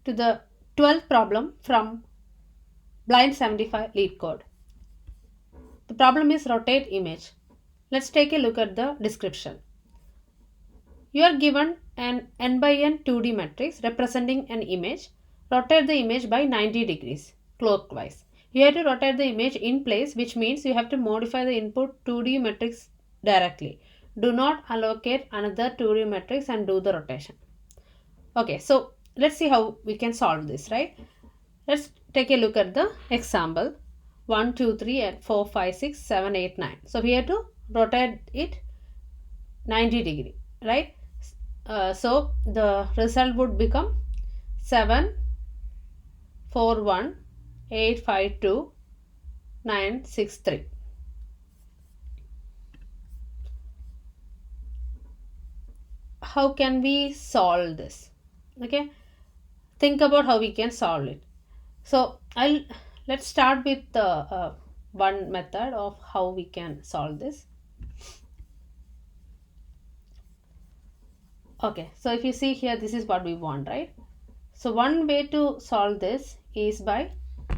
to the 12th problem from Blind75 LeetCode. The problem is rotate image. Let's take a look at the description. You are given an n by n 2D matrix representing an image. Rotate the image by 90 degrees clockwise. You have to rotate the image in place, which means you have to modify the input 2D matrix directly. Do not allocate another 2D matrix and do the rotation. Okay, so let's see how we can solve this, right? Let's take a look at the example 1, 2, 3, and 4, 5, 6, 7, 8, 9. So we have to rotate it 90 degree, right? So the result would become 7, 4, 1, 8, 5, 2, 9, 6, 3. How can we solve this? Okay, think about how we can solve it. So let's start with the one method of how we can solve this. Okay, so if you see here, this is what we want, right? So one way to solve this is by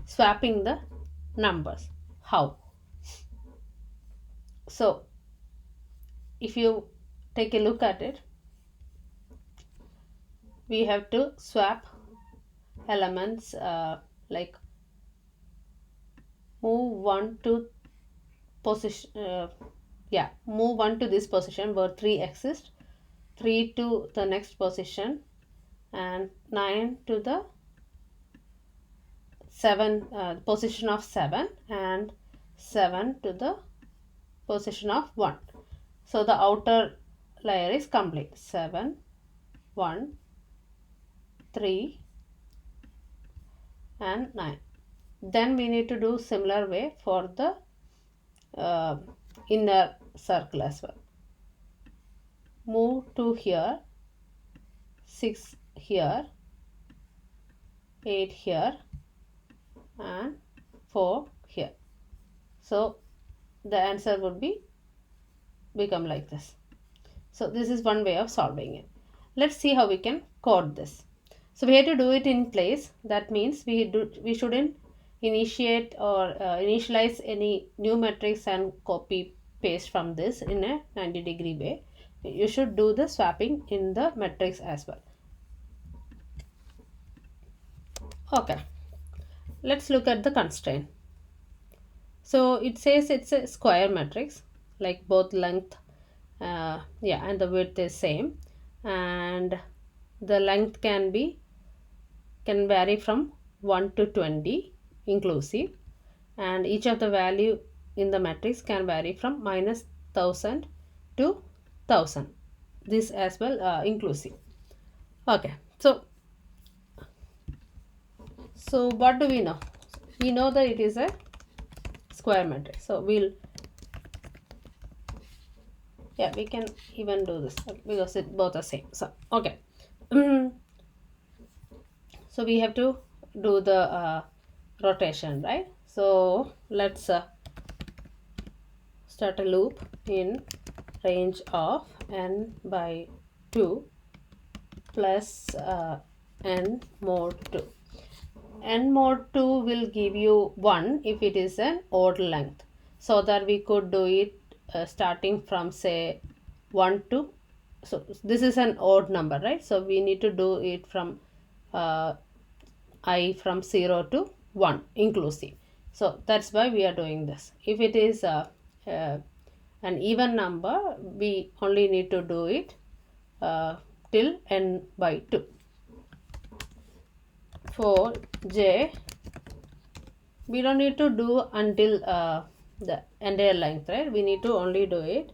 swapping the numbers. How? So if you take a look at it, we have to swap elements, like move one to position, move one to this position where 3 exists, 3 to the next position, and 9 to the 7 position of 7, and 7 to the position of 1. So the outer layer is complete. 7, 1, 3, and 9. Then we need to do similar way for the inner circle as well. Move 2 here, 6 here, 8 here, and 4 here. So the answer would become like this. So this is one way of solving it. Let's see how we can code this. So we have to do it in place. That means we shouldn't initiate or initialize any new matrix and copy paste from this in a 90 degree way. You should do the swapping in the matrix as well. Okay, let's look at the constraint. So it says it's a square matrix, like both length and the width is same, and the length can vary from 1 to 20 inclusive, and each of the value in the matrix can vary from -1000 to 1000, this as well inclusive. Okay, so what do we know? We know that it is a square matrix, so we can even do this because it both are same. So okay, so we have to do the rotation, right? So let's start a loop in range of n by 2 plus n mod 2. N mod 2 will give you 1 if it is an odd length, so that we could do it starting from say 1 to, so this is an odd number, right? So we need to do it from I from 0 to 1 inclusive. So that's why we are doing this. If it is an even number, we only need to do it till n by 2. For j, we don't need to do until the entire length, right? We need to only do it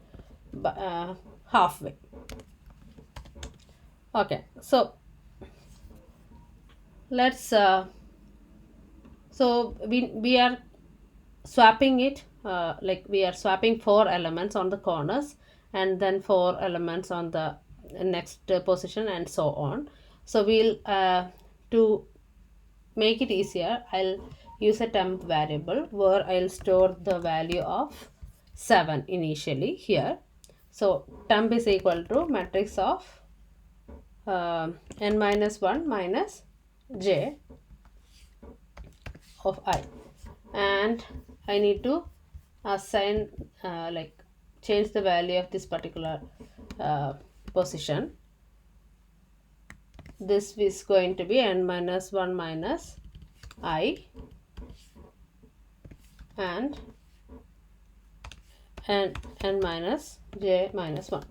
halfway. Okay, so let's so we are swapping it, like we are swapping 4 elements on the corners and then 4 elements on the next position and so on. So we'll to make it easier, I'll use a temp variable where I'll store the value of 7 initially here. So temp is equal to matrix of n minus 1 minus j of I, and I need to assign like change the value of this particular position. This is going to be n minus 1 minus I and n minus j minus 1.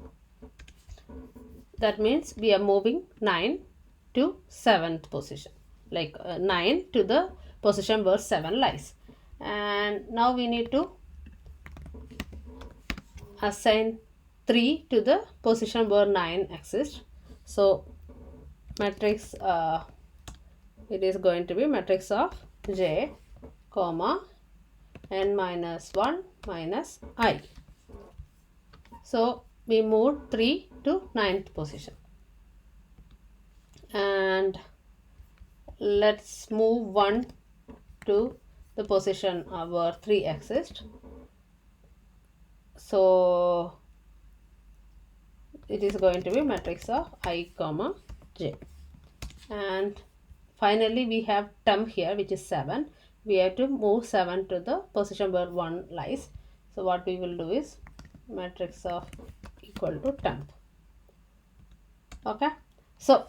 That means we are moving 9 to 7th position, like 9 to the position where 7 lies. And now we need to assign 3 to the position where 9 exists. So matrix it is going to be matrix of j comma n minus 1 minus I. So we moved 3 to 9th position, and let's move 1 to the position where 3 exists. So it is going to be matrix of I comma j. And finally we have temp here, which is 7. We have to move 7 to the position where 1 lies. So what we will do is matrix of equal to temp. Okay, so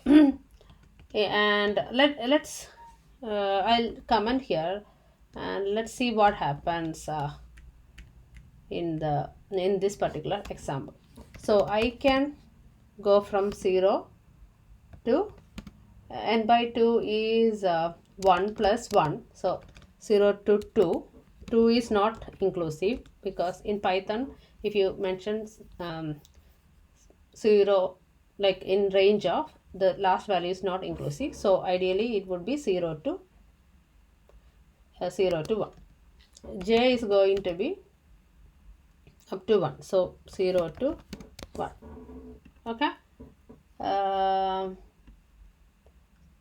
and let's I'll comment here and let's see what happens in this particular example. So I can go from 0 to n by 2 is 1 plus 1, so 0 to 2. 2 is not inclusive because in Python if you mention 0 like in range of the last value is not inclusive, so ideally it would be 0 to 1. J is going to be up to 1, so 0 to 1. Okay,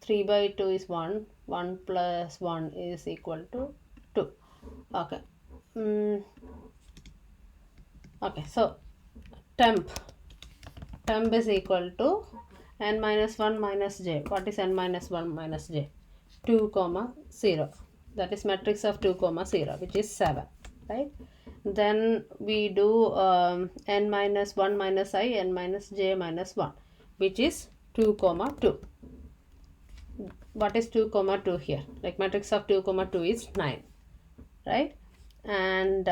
3 by 2 is 1, 1 plus 1 is equal to 2. Okay, okay, so temp is equal to n minus 1 minus j. What is n minus 1 minus j? 2 comma 0. That is matrix of 2 comma 0, which is 7, right? Then we do n minus 1 minus I, n minus j minus 1, which is 2 comma 2. What is 2 comma 2 here? Like matrix of 2 comma 2 is 9, right? And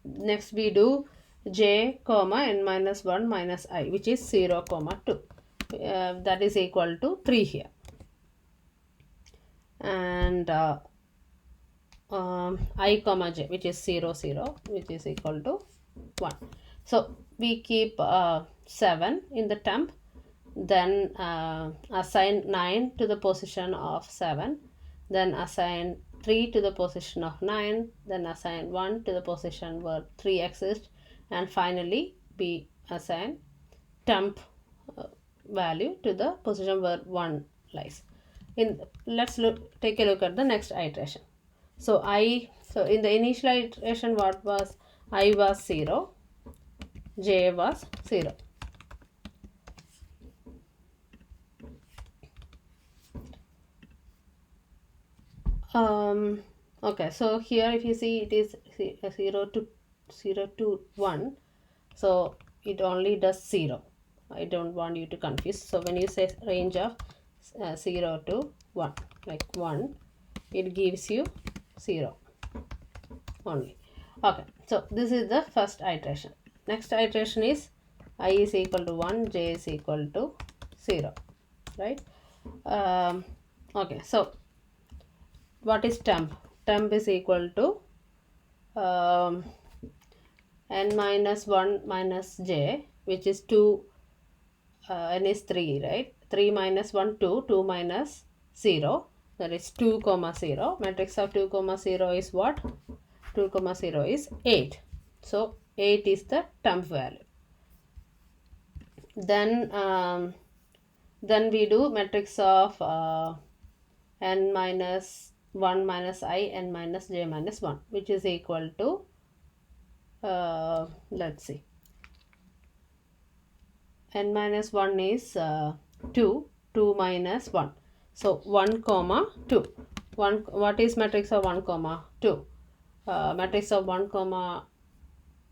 next we do j comma n minus 1 minus I, which is 0 comma 2. That is equal to 3 here. And I comma j, which is 0 0, which is equal to 1. So we keep 7 in the temp, then assign 9 to the position of 7, then assign 3 to the position of 9, then assign 1 to the position where 3 exists, and finally we assign temp value to the position where 1 lies. Let's take a look at the next iteration. So in the initial iteration, what was I was 0, j was 0. Okay, so here if you see it is 0 to 1, so it only does 0. I don't want you to confuse. So when you say range of 0 to 1, like 1, it gives you 0 only. Okay, so this is the first iteration. Next iteration is I is equal to 1, j is equal to 0, right? Okay, so what is temp? Temp is equal to n minus 1 minus j, which is 2, n is 3, right? 3 minus 1, 2, 2 minus 0, that is 2 comma 0. Matrix of 2 comma 0 is what? 2 comma 0 is 8. So 8 is the temp value. Then we do matrix of n minus 1 minus I, n minus j minus 1, which is equal to let's see, n minus 1 is 2 minus 1, So 1 comma 2. What is matrix of 1 comma 2? Matrix of 1 comma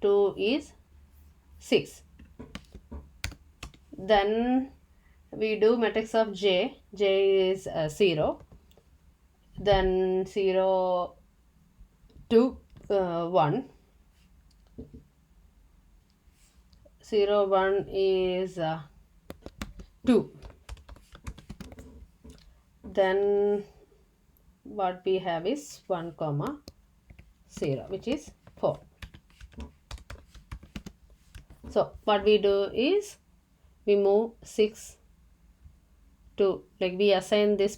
2 is 6. Then we do matrix of j. J is 0. Then 0 to 1. 0 1 is 2. Then what we have is 1 comma 0, which is 4. So what we do is we move 6 to, like, we assign this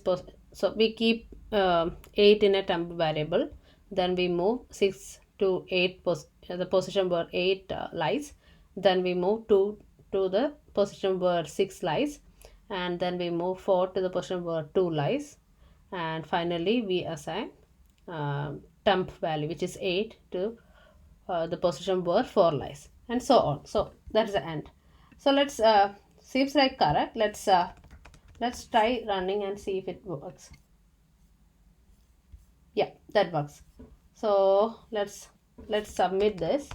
so we keep 8 in a temp variable, then we move 6 to 8 the position where 8 lies, then we move 2 to the position where 6 lies, and then we move 4 to the position where 2 lies, and finally we assign temp value, which is 8, to the position where 4 lies, and so on. So that's the end. So let's seems like correct. Let's try running and see if it works. Yeah, that works. So let's submit this.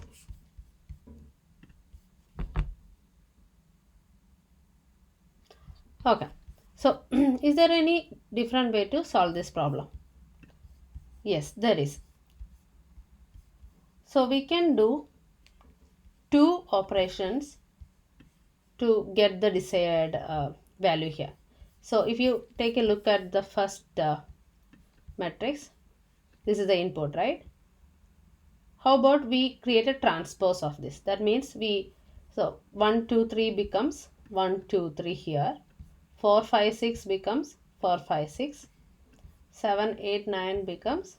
Okay, so is there any different way to solve this problem? Yes, there is. So we can do 2 operations to get the desired value here. So if you take a look at the first matrix, this is the input, right? How about we create a transpose of this? That means so 1 2 3 becomes 1 2 3 here, 4 5 6 becomes 4 5 6, 7 8 9 becomes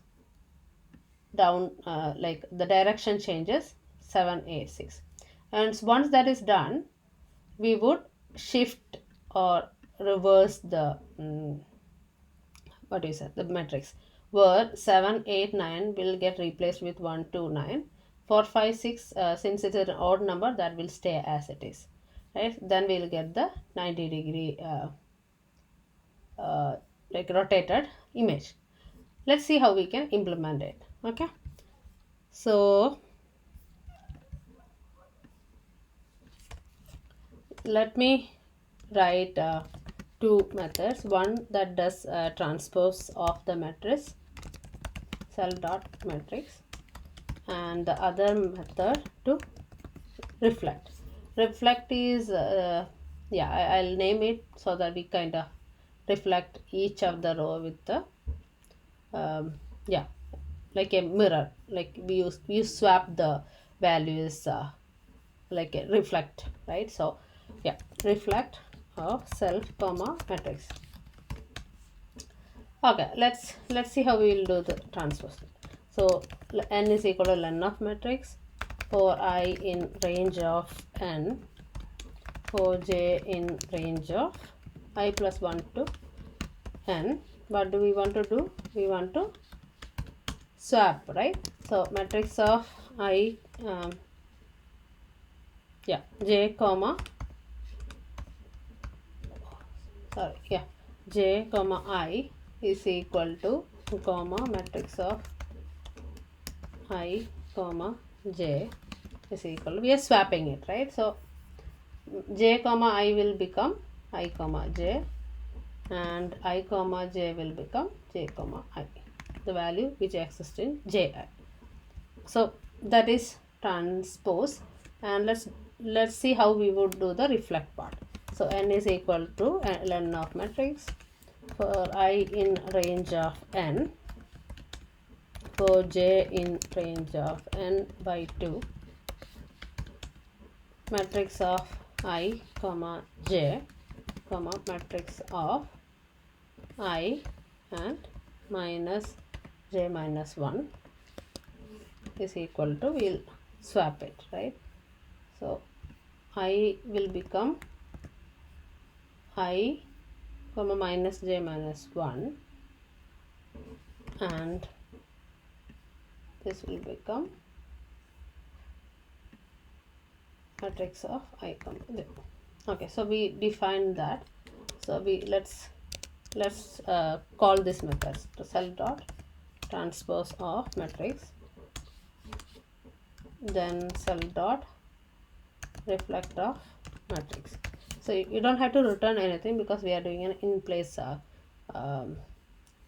down, like the direction changes, 7 8 6. And once that is done, we would shift or reverse the what is it, the matrix, where 7 8 9 will get replaced with 1 2 9, 4 5 6, since it's an odd number, that will stay as it is, right? Then we'll get the 90-degree like rotated image. Let's see how we can implement it. Okay, so let me write 2 methods. One that does transpose of the matrix, self dot matrix, and the other method to reflect. Reflect is yeah, I'll name it so that we kind of reflect each of the row with the yeah, like a mirror, like we swap the values, like a reflect, right? So yeah, reflect of self comma matrix. Okay, let's see how we will do the transpose. So n is equal to len of matrix for I in range of n, for j in range of I plus 1 to n. What do we want to do? We want to swap, right? So matrix of I, yeah, j comma, sorry, yeah, j comma I is equal to comma matrix of I comma j is equal to, we are swapping it, right? So j comma I will become I comma j, and I comma j will become j comma I, the value which exists in ji. So that is transpose, and let's see how we would do the reflect part. So n is equal to len of matrix for I in range of n, for j in range of n by 2, matrix of I comma j comma matrix of I and minus j minus 1 is equal to, we'll swap it, right? So I will become I comma minus j minus 1, and this will become matrix of I comma j. Okay, so we define that. So let's let's call this method. So self dot transpose of matrix, then self dot reflect of matrix. So you don't have to return anything because we are doing an in place um,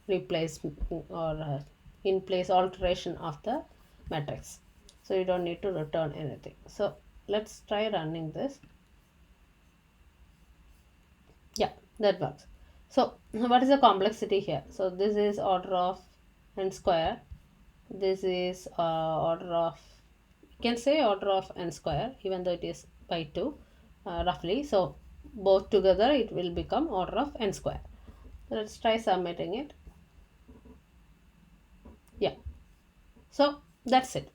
replace or in place alteration of the matrix, so you don't need to return anything. So let's try running this. Yeah, that works. So what is the complexity here? So this is order of n square, this is order of, you can say order of n square even though it is by 2 roughly. So both together it will become order of n square. Let's try submitting it. Yeah, so that's it.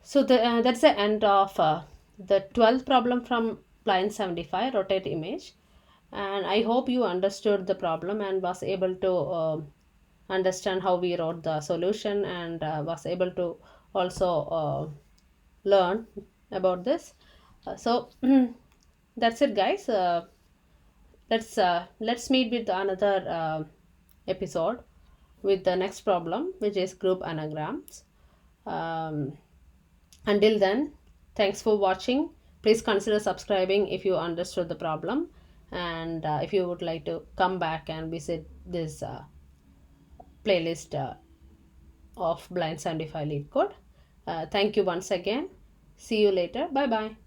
So that's the end of the 12th problem from Blind75 rotate image, and I hope you understood the problem and was able to understand how we wrote the solution, and was able to also learn about this. So that's it, guys. Let's meet with another episode with the next problem, which is group anagrams. Um, until then, thanks for watching. Please consider subscribing if you understood the problem, and if you would like to come back and visit this playlist of Blind75 LeetCode. Thank you once again. See you later. Bye bye.